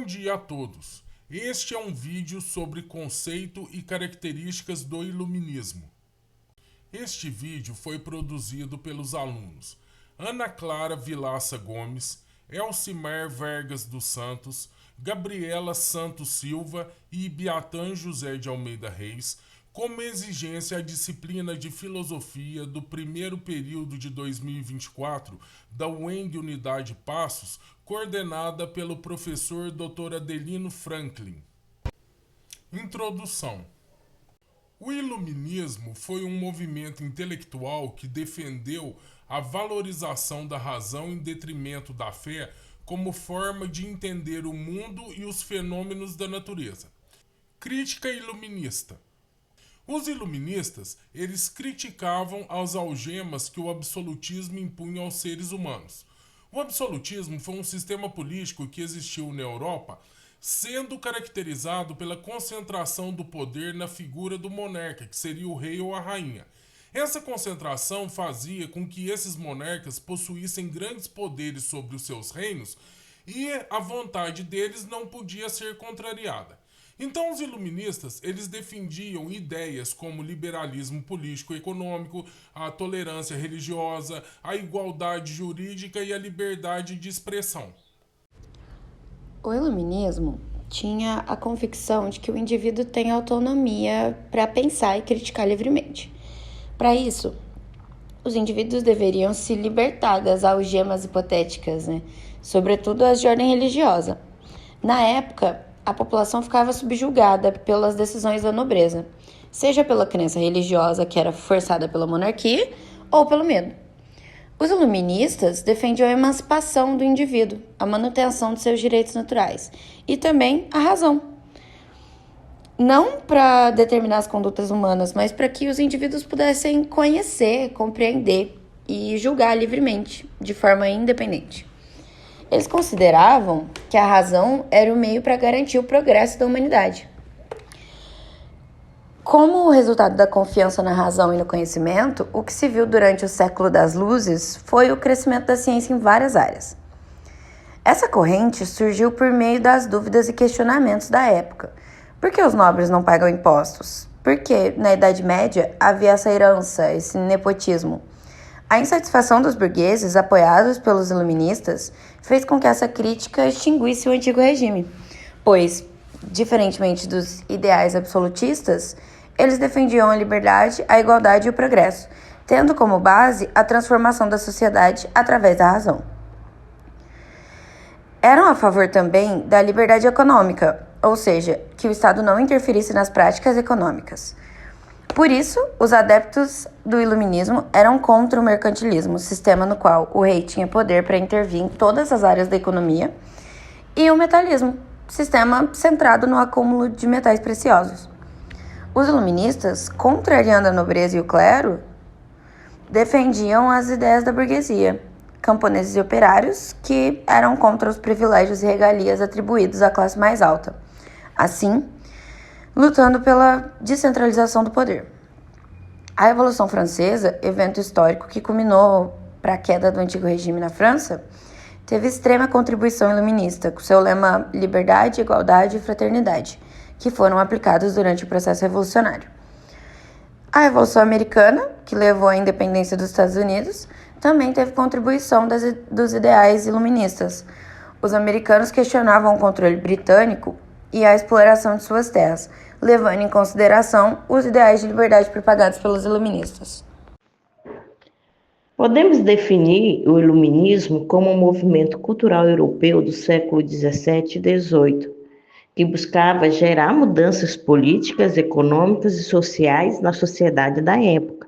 dia a todos. Este é um vídeo sobre conceito e características do iluminismo. Este vídeo foi produzido pelos alunos Ana Clara Vilaça Gomes, Elcimar Vargas dos Santos, Gabriela Santos Silva e Biatan José de Almeida Reis, como exigência a disciplina de filosofia do primeiro período de 2024 da UENG Unidade Passos, coordenada pelo professor Dr. Adelino Franklin. Introdução. O iluminismo foi um movimento intelectual que defendeu a valorização da razão em detrimento da fé como forma de entender o mundo e os fenômenos da natureza. Crítica iluminista. Os iluministas, eles criticavam as algemas que o absolutismo impunha aos seres humanos. O absolutismo foi um sistema político que existiu na Europa, sendo caracterizado pela concentração do poder na figura do monarca, que seria o rei ou a rainha. Essa concentração fazia com que esses monarcas possuíssem grandes poderes sobre os seus reinos e a vontade deles não podia ser contrariada. Então os iluministas, eles defendiam ideias como liberalismo político-econômico, a tolerância religiosa, a igualdade jurídica e a liberdade de expressão. O iluminismo tinha a convicção de que o indivíduo tem autonomia para pensar e criticar livremente. Para isso, os indivíduos deveriam se libertar das algemas hipotéticas, sobretudo as de ordem religiosa. Na época, a população ficava subjugada pelas decisões da nobreza, seja pela crença religiosa que era forçada pela monarquia ou pelo medo. Os iluministas defendiam a emancipação do indivíduo, a manutenção de seus direitos naturais e também a razão. Não para determinar as condutas humanas, mas para que os indivíduos pudessem conhecer, compreender e julgar livremente, de forma independente. Eles consideravam que a razão era o meio para garantir o progresso da humanidade. Como resultado da confiança na razão e no conhecimento, o que se viu durante o século das luzes foi o crescimento da ciência em várias áreas. Essa corrente surgiu por meio das dúvidas e questionamentos da época. Por que os nobres não pagam impostos? Por que, na Idade Média, havia essa herança, esse nepotismo? A insatisfação dos burgueses, apoiados pelos iluministas, fez com que essa crítica extinguisse o antigo regime, pois, diferentemente dos ideais absolutistas, eles defendiam a liberdade, a igualdade e o progresso, tendo como base a transformação da sociedade através da razão. Eram a favor também da liberdade econômica, ou seja, que o Estado não interferisse nas práticas econômicas. Por isso, os adeptos do iluminismo eram contra o mercantilismo, sistema no qual o rei tinha poder para intervir em todas as áreas da economia, e o metalismo, sistema centrado no acúmulo de metais preciosos. Os iluministas, contrariando a nobreza e o clero, defendiam as ideias da burguesia, camponeses e operários, que eram contra os privilégios e regalias atribuídos à classe mais alta. Assim, lutando pela descentralização do poder. A Revolução Francesa, evento histórico que culminou para a queda do antigo regime na França, teve extrema contribuição iluminista, com seu lema liberdade, igualdade e fraternidade, que foram aplicados durante o processo revolucionário. A Revolução Americana, que levou à independência dos Estados Unidos, também teve contribuição dos ideais iluministas. Os americanos questionavam o controle britânico e a exploração de suas terras, levando em consideração os ideais de liberdade propagados pelos iluministas. Podemos definir o iluminismo como um movimento cultural europeu do século XVII e XVIII, que buscava gerar mudanças políticas, econômicas e sociais na sociedade da época.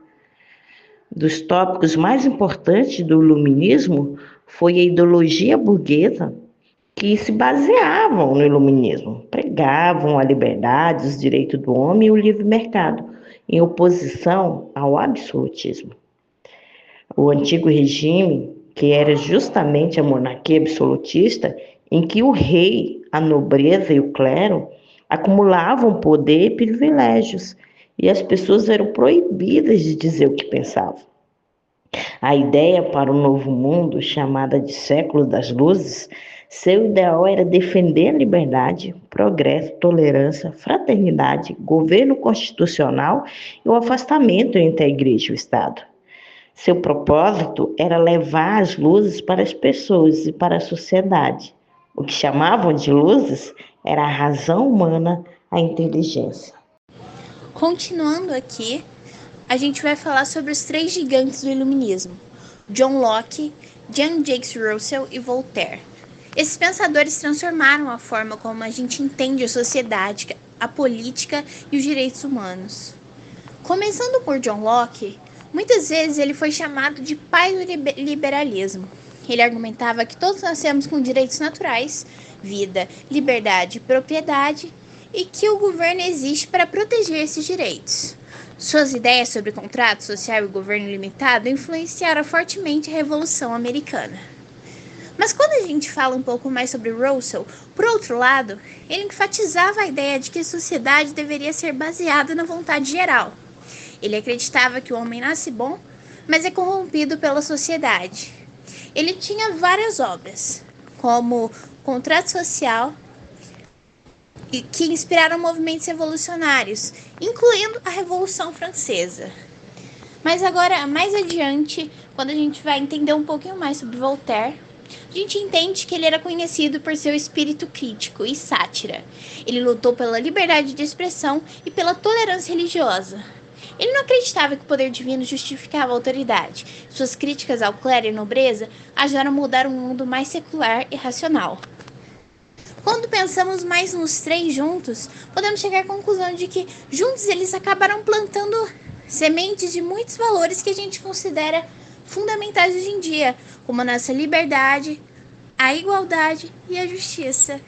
Dos tópicos mais importantes do iluminismo foi a ideologia burguesa, que se baseavam no iluminismo, pregavam a liberdade, os direitos do homem e o livre mercado, em oposição ao absolutismo. O antigo regime, que era justamente a monarquia absolutista, em que o rei, a nobreza e o clero acumulavam poder e privilégios, e as pessoas eram proibidas de dizer o que pensavam. A ideia para o novo mundo, chamada de século das luzes, Seu ideal era defender a liberdade, progresso, tolerância, fraternidade, governo constitucional e o afastamento entre a igreja e o Estado. Seu propósito era levar as luzes para as pessoas e para a sociedade. O que chamavam de luzes era a razão humana, a inteligência. Continuando aqui, a gente vai falar sobre os 3 gigantes do iluminismo: John Locke, Jean-Jacques Rousseau e Voltaire. Esses pensadores transformaram a forma como a gente entende a sociedade, a política e os direitos humanos. Começando por John Locke, muitas vezes ele foi chamado de pai do liberalismo. Ele argumentava que todos nascemos com direitos naturais, vida, liberdade e propriedade, e que o governo existe para proteger esses direitos. Suas ideias sobre contrato social e governo limitado influenciaram fortemente a Revolução Americana. Mas quando a gente fala um pouco mais sobre Rousseau, por outro lado, ele enfatizava a ideia de que a sociedade deveria ser baseada na vontade geral. Ele acreditava que o homem nasce bom, mas é corrompido pela sociedade. Ele tinha várias obras, como Contrato Social, que inspiraram movimentos revolucionários, incluindo a Revolução Francesa. Mas agora, mais adiante, quando a gente vai entender um pouquinho mais sobre Voltaire, a gente entende que ele era conhecido por seu espírito crítico e sátira. Ele lutou pela liberdade de expressão e pela tolerância religiosa. Ele não acreditava que o poder divino justificava a autoridade. Suas críticas ao clero e nobreza ajudaram a mudar um mundo mais secular e racional. Quando pensamos mais nos 3 juntos, podemos chegar à conclusão de que juntos eles acabaram plantando sementes de muitos valores que a gente considera fundamentais hoje em dia, como a nossa liberdade, a igualdade e a justiça.